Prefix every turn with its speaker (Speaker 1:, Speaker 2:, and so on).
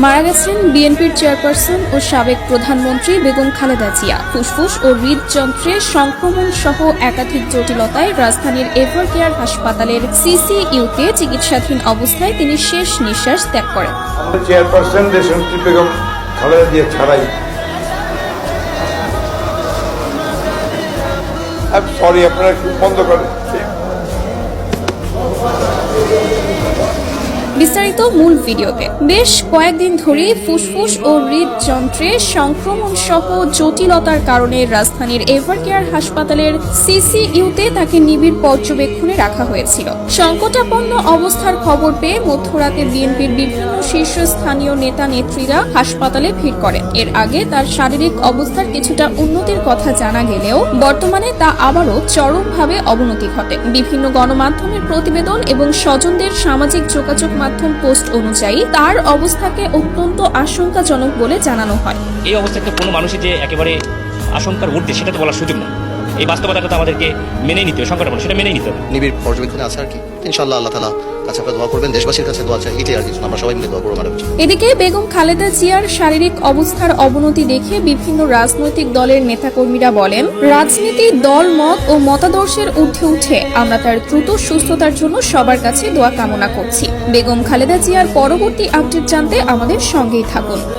Speaker 1: মারা গেছেন বিএনপির চেয়ারপারসন ও সাবেক প্রধানমন্ত্রী বেগম খালেদা জিয়া। ফুসফুস ও হৃদযন্ত্রে সংক্রমণ সহ একাধিক জটিলতায় রাজধানীর এভারকেয়ার হাসপাতালের সিসিইউতে চিকিৎসাধীন অবস্থায় তিনি শেষ নিঃশ্বাস ত্যাগ করেন।
Speaker 2: চেয়ারপারসন দেশনেত্রী বেগম খালেদা জিয়া ছাড়াই সরি আপনারা একটু বন্ধ করেন।
Speaker 1: বিস্তারিত মূল ভিডিওতে। বেশ কয়েকদিন ধরেই ফুসফুস ও হৃদযন্ত্রে সংক্রমণ সহ জটিলতার কারণে রাজধানীর এভারকেয়ার হাসপাতালের সিসিইউতে তাকে নিবিড় পর্যবেক্ষণে রাখা হয়েছিল। সংকটাপন্ন অবস্থার খবর পেয়ে মধ্যরাতে বিএনপির বিভিন্ন শীর্ষস্থানীয় নেতা নেত্রীরা হাসপাতালে ভিড় করেন। এর আগে তার শারীরিক অবস্থার কিছুটা উন্নতির কথা জানা গেলেও বর্তমানে তা আবারও চরমভাবে অবনতি ঘটে। বিভিন্ন গণমাধ্যমের প্রতিবেদন এবং স্বজনদের সামাজিক যোগাযোগ মাধ্যম পোস্ট অনুযায়ী তার অবস্থাকে অত্যন্ত আশঙ্কাজনক বলে জানানো হয়।
Speaker 3: এই অবস্থাতে কোনো মানুষের যে একেবারে আশঙ্কার ঊর্ধ্বে সেটা তো বলার সুযোগ নেই। এই বাস্তবতাটা আমাদেরকে মেনে নিতে হবে, সংকটাপন্ন সেটা মেনে নিতে হবে।
Speaker 4: নিবিড় পর্যবেক্ষণে আছে আর কি। ইনশাআল্লাহ আল্লাহ তাআলা কাছে আপনারা দোয়া করবেন, দেশবাসীর কাছে দোয়া চাই, এটাই আর কিছু। আমরা সবাই মিলে দোয়া করব ম্যাডাম।
Speaker 1: এদিকে বেগম খালেদা জিয়ার শারীরিক অবস্থার অবনতি দেখে বিভিন্ন রাজনৈতিক দলের নেতাকর্মীরা বলেন, রাজনীতি দল মত ও মতাদর্শের ঊর্ধ্বে উঠে আমরা তার দ্রুত সুস্থতার জন্য সবার কাছে দোয়া কামনা করছি। বেগম খালেদা জিয়ার পরবর্তী আপডেট জানতে আমাদের সঙ্গেই থাকুন।